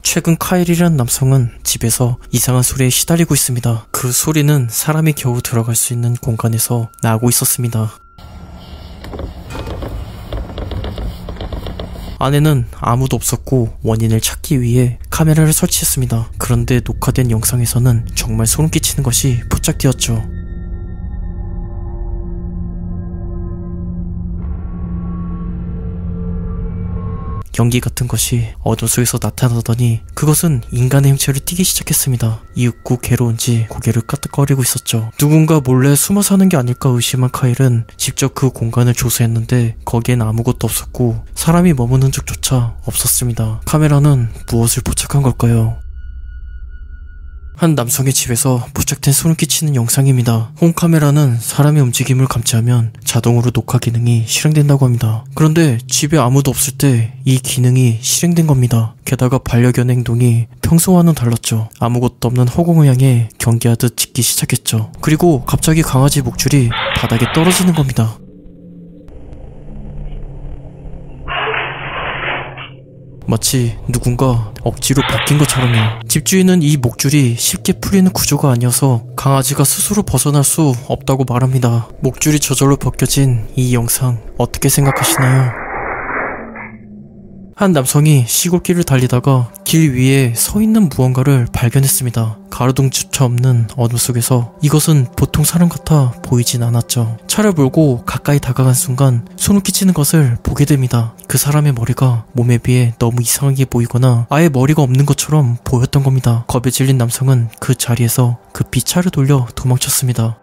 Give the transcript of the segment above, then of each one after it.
최근 카일이라는 남성은 집에서 이상한 소리에 시달리고 있습니다. 그 소리는 사람이 겨우 들어갈 수 있는 공간에서 나고 있었습니다. 안에는 아무도 없었고 원인을 찾기 위해 카메라를 설치했습니다. 그런데 녹화된 영상에서는 정말 소름 끼치는 것이 포착되었죠. 연기 같은 것이 어둠 속에서 나타나더니 그것은 인간의 형체를 띠기 시작했습니다. 이윽고 괴로운지 고개를 까뜩거리고 있었죠. 누군가 몰래 숨어 사는 게 아닐까 의심한 카일은 직접 그 공간을 조사했는데 거기엔 아무것도 없었고 사람이 머무는 흔적조차 없었습니다. 카메라는 무엇을 포착한 걸까요? 한 남성의 집에서 포착된 소름 끼치는 영상입니다. 홈카메라는 사람의 움직임을 감지하면 자동으로 녹화 기능이 실행된다고 합니다. 그런데 집에 아무도 없을 때 이 기능이 실행된 겁니다. 게다가 반려견의 행동이 평소와는 달랐죠. 아무것도 없는 허공을 향해 경계하듯 짖기 시작했죠. 그리고 갑자기 강아지 목줄이 바닥에 떨어지는 겁니다. 마치 누군가 억지로 벗긴 것처럼요. 집주인은 이 목줄이 쉽게 풀리는 구조가 아니어서 강아지가 스스로 벗어날 수 없다고 말합니다. 목줄이 저절로 벗겨진 이 영상 어떻게 생각하시나요? 한 남성이 시골길을 달리다가 길 위에 서 있는 무언가를 발견했습니다. 가로등조차 없는 어둠 속에서 이것은 보통 사람 같아 보이진 않았죠. 차를 몰고 가까이 다가간 순간 소름 끼치는 것을 보게 됩니다. 그 사람의 머리가 몸에 비해 너무 이상하게 보이거나 아예 머리가 없는 것처럼 보였던 겁니다. 겁에 질린 남성은 그 자리에서 급히 차를 돌려 도망쳤습니다.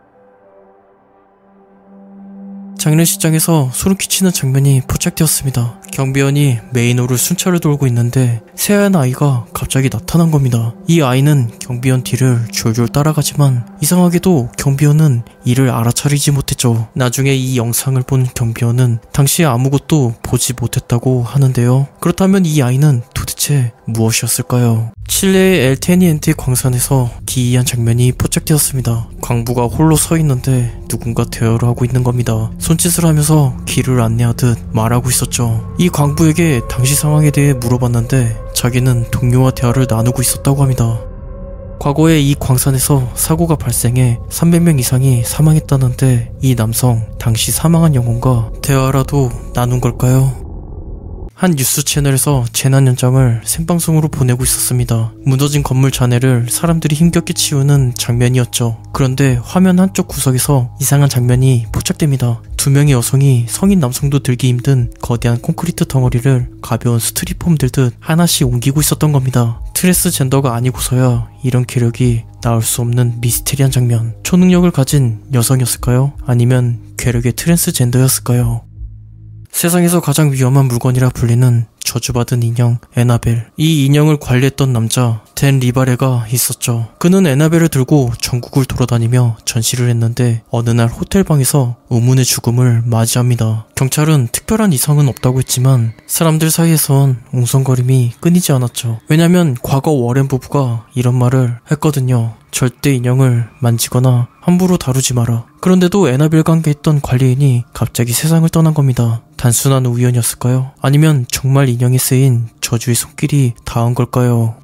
장례식장에서 소름 끼치는 장면이 포착되었습니다. 경비원이 메인홀을 순찰을 돌고 있는데 새하얀 아이가 갑자기 나타난 겁니다. 이 아이는 경비원 뒤를 졸졸 따라가지만 이상하게도 경비원은 이를 알아차리지 못했죠. 나중에 이 영상을 본 경비원은 당시에 아무것도 보지 못했다고 하는데요. 그렇다면 이 아이는 도대체 무엇이었을까요? 칠레의 엘테니엔테 광산에서 기이한 장면이 포착되었습니다. 광부가 홀로 서 있는데 누군가 대화를 하고 있는 겁니다. 손짓을 하면서 길을 안내하듯 말하고 있었죠. 이 광부에게 당시 상황에 대해 물어봤는데 자기는 동료와 대화를 나누고 있었다고 합니다. 과거에 이 광산에서 사고가 발생해 300명 이상이 사망했다는데 이 남성 당시 사망한 영혼과 대화라도 나눈 걸까요? 한 뉴스 채널에서 재난 현장을 생방송으로 보내고 있었습니다. 무너진 건물 잔해를 사람들이 힘겹게 치우는 장면이었죠. 그런데 화면 한쪽 구석에서 이상한 장면이 포착됩니다. 두 명의 여성이 성인 남성도 들기 힘든 거대한 콘크리트 덩어리를 가벼운 스티로폼 들듯 하나씩 옮기고 있었던 겁니다. 트랜스젠더가 아니고서야 이런 괴력이 나올 수 없는 미스테리한 장면. 초능력을 가진 여성이었을까요? 아니면 괴력의 트랜스젠더였을까요? 세상에서 가장 위험한 물건이라 불리는 저주받은 인형 에나벨. 이 인형을 관리했던 남자 댄 리바레가 있었죠. 그는 에나벨을 들고 전국을 돌아다니며 전시를 했는데 어느 날 호텔방에서 의문의 죽음을 맞이합니다. 경찰은 특별한 이상은 없다고 했지만 사람들 사이에선 웅성거림이 끊이지 않았죠. 왜냐면 과거 워렌 부부가 이런 말을 했거든요. 절대 인형을 만지거나 함부로 다루지 마라. 그런데도 에나벨과 함께했던 관리인이 갑자기 세상을 떠난 겁니다. 단순한 우연이었을까요? 아니면 정말 인형에 쓰인 저주의 손길이 닿은 걸까요?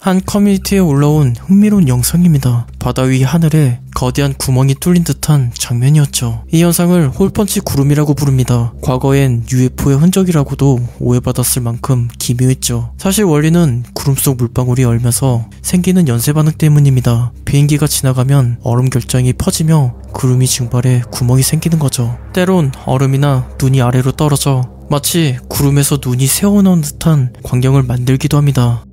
한 커뮤니티에 올라온 흥미로운 영상입니다. 바다 위 하늘에 거대한 구멍이 뚫린 듯한 장면이었죠. 이 현상을 홀펀치 구름이라고 부릅니다. 과거엔 UFO의 흔적이라고도 오해받았을 만큼 기묘했죠. 사실 원리는 구름 속 물방울이 얼면서 생기는 연쇄 반응 때문입니다. 비행기가 지나가면 얼음 결정이 퍼지며 구름이 증발해 구멍이 생기는 거죠. 때론 얼음이나 눈이 아래로 떨어져 마치 구름에서 눈이 새어나온 듯한 광경을 만들기도 합니다.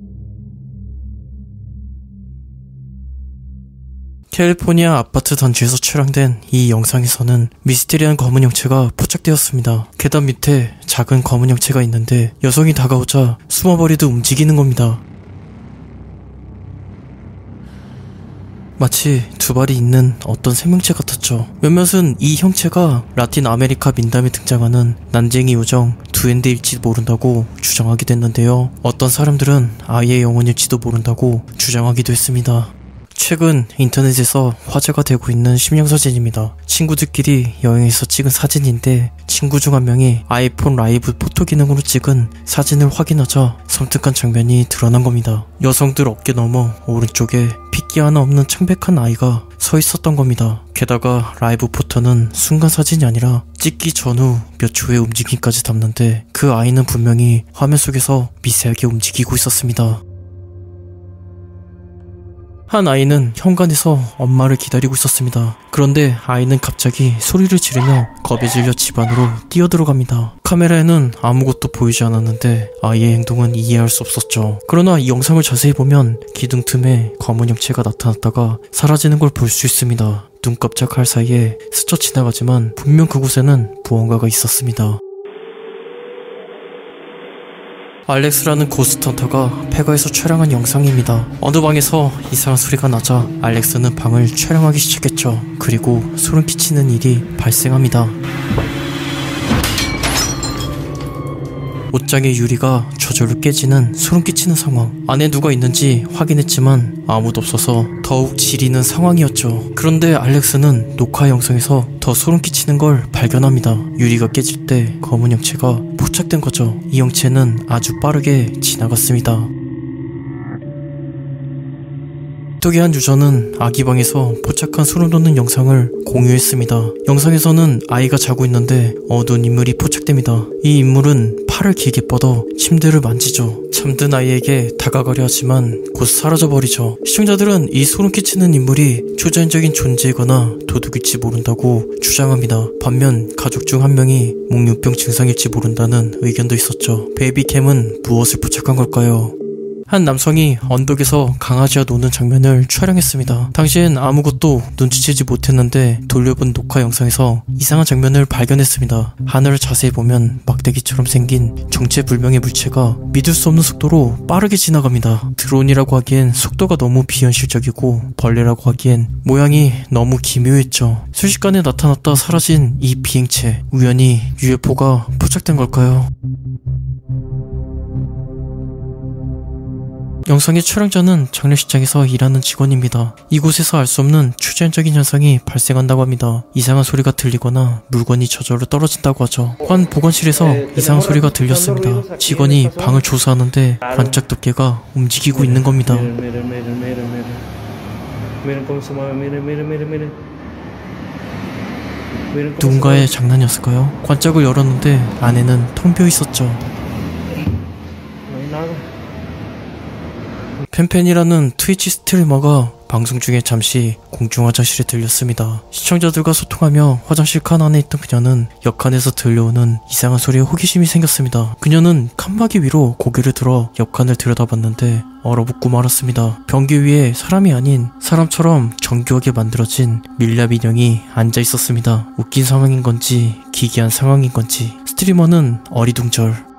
캘리포니아 아파트 단지에서 촬영된 이 영상에서는 미스테리한 검은 형체가 포착되었습니다. 계단 밑에 작은 검은 형체가 있는데 여성이 다가오자 숨어버리듯 움직이는 겁니다. 마치 두 발이 있는 어떤 생명체 같았죠. 몇몇은 이 형체가 라틴 아메리카 민담에 등장하는 난쟁이 요정 두엔데일지도 모른다고 주장하기도 했는데요. 어떤 사람들은 아이의 영혼일지도 모른다고 주장하기도 했습니다. 최근 인터넷에서 화제가 되고 있는 심령사진입니다. 친구들끼리 여행에서 찍은 사진인데 친구 중 한 명이 아이폰 라이브 포토 기능으로 찍은 사진을 확인하자 섬뜩한 장면이 드러난 겁니다. 여성들 어깨 너머 오른쪽에 핏기 하나 없는 창백한 아이가 서 있었던 겁니다. 게다가 라이브 포토는 순간 사진이 아니라 찍기 전후 몇 초의 움직임까지 담는데 그 아이는 분명히 화면 속에서 미세하게 움직이고 있었습니다. 한 아이는 현관에서 엄마를 기다리고 있었습니다. 그런데 아이는 갑자기 소리를 지르며 겁에 질려 집 안으로 뛰어들어갑니다. 카메라에는 아무것도 보이지 않았는데 아이의 행동은 이해할 수 없었죠. 그러나 이 영상을 자세히 보면 기둥 틈에 검은 형체가 나타났다가 사라지는 걸 볼 수 있습니다. 눈 깜짝할 사이에 스쳐 지나가지만 분명 그곳에는 무언가가 있었습니다. 알렉스라는 고스트헌터가 폐가에서 촬영한 영상입니다. 어느 방에서 이상한 소리가 나자 알렉스는 방을 촬영하기 시작했죠. 그리고 소름 끼치는 일이 발생합니다. 옷장의 유리가 저절로 깨지는 소름 끼치는 상황. 안에 누가 있는지 확인했지만 아무도 없어서 더욱 지리는 상황이었죠. 그런데 알렉스는 녹화 영상에서 더 소름 끼치는 걸 발견합니다. 유리가 깨질 때 검은 형체가 포착된 거죠. 이 형체는 아주 빠르게 지나갔습니다. 똑똑이 한 유저는 아기 방에서 포착한 소름 돋는 영상을 공유했습니다. 영상에서는 아이가 자고 있는데 어두운 인물이 포착됩니다. 이 인물은 팔을 길게 뻗어 침대를 만지죠. 잠든 아이에게 다가가려 하지만 곧 사라져버리죠. 시청자들은 이 소름 끼치는 인물이 초자연적인 존재이거나 도둑일지 모른다고 주장합니다. 반면 가족 중 한 명이 목련병 증상일지 모른다는 의견도 있었죠. 베이비캠은 무엇을 포착한 걸까요? 한 남성이 언덕에서 강아지와 노는 장면을 촬영했습니다. 당시엔 아무것도 눈치채지 못했는데 돌려본 녹화 영상에서 이상한 장면을 발견했습니다. 하늘을 자세히 보면 막대기처럼 생긴 정체불명의 물체가 믿을 수 없는 속도로 빠르게 지나갑니다. 드론이라고 하기엔 속도가 너무 비현실적이고 벌레라고 하기엔 모양이 너무 기묘했죠. 순식간에 나타났다 사라진 이 비행체, 우연히 UFO가 포착된 걸까요? 영상의 촬영자는 장례식장에서 일하는 직원입니다. 이곳에서 알 수 없는 초자연적인 현상이 발생한다고 합니다. 이상한 소리가 들리거나 물건이 저절로 떨어진다고 하죠. 관 보건실에서 이상한 소리가 들렸습니다. 직원이 방을 조사하는데 반짝덮개가 움직이고 있는 겁니다. 누군가의 장난이었을까요? 관짝을 열었는데 안에는 텅 비어 있었죠. 펜펜이라는 트위치 스트리머가 방송 중에 잠시 공중 화장실에 들렸습니다. 시청자들과 소통하며 화장실 칸 안에 있던 그녀는 옆칸에서 들려오는 이상한 소리에 호기심이 생겼습니다. 그녀는 칸막이 위로 고개를 들어 옆칸을 들여다봤는데 얼어붙고 말았습니다. 변기 위에 사람이 아닌 사람처럼 정교하게 만들어진 밀랍 인형이 앉아 있었습니다. 웃긴 상황인 건지 기괴한 상황인 건지 스트리머는 어리둥절.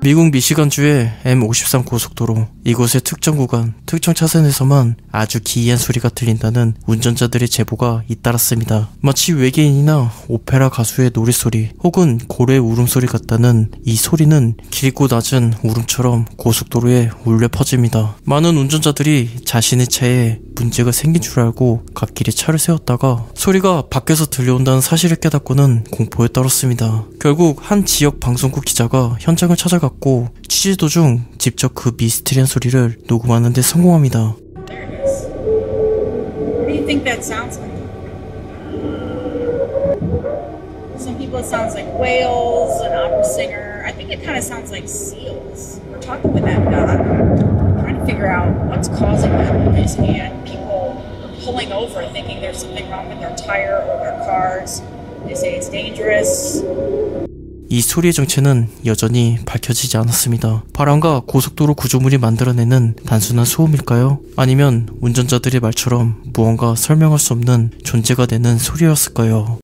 미국 미시간주의 M53 고속도로, 이곳의 특정 구간, 특정 차선에서만 아주 기이한 소리가 들린다는 운전자들의 제보가 잇따랐습니다. 마치 외계인이나 오페라 가수의 노랫소리 혹은 고래의 울음소리 같다는 이 소리는 길고 낮은 울음처럼 고속도로에 울려 퍼집니다. 많은 운전자들이 자신의 차에 문제가 생긴 줄 알고 갓길에 차를 세웠다가 소리가 밖에서 들려온다는 사실을 깨닫고는 공포에 떨었습니다. 결국 한 지역 방송국 기자가 현장을 찾아갔고 취재 도중 직접 그 미스테리한 소리를 녹음하는 데 성공합니다. What do you think that sounds like? Some people it sounds like whales, an opera singer. I think it kind of sounds like seals. We're talking with that guy, trying to figure out what's causing that noise, and people are pulling over thinking there's something wrong with their tire or their cars. They say it's dangerous. 이 소리의 정체는 여전히 밝혀지지 않았습니다. 바람과 고속도로 구조물이 만들어내는 단순한 소음일까요? 아니면 운전자들의 말처럼 무언가 설명할 수 없는 존재가 되는 소리였을까요?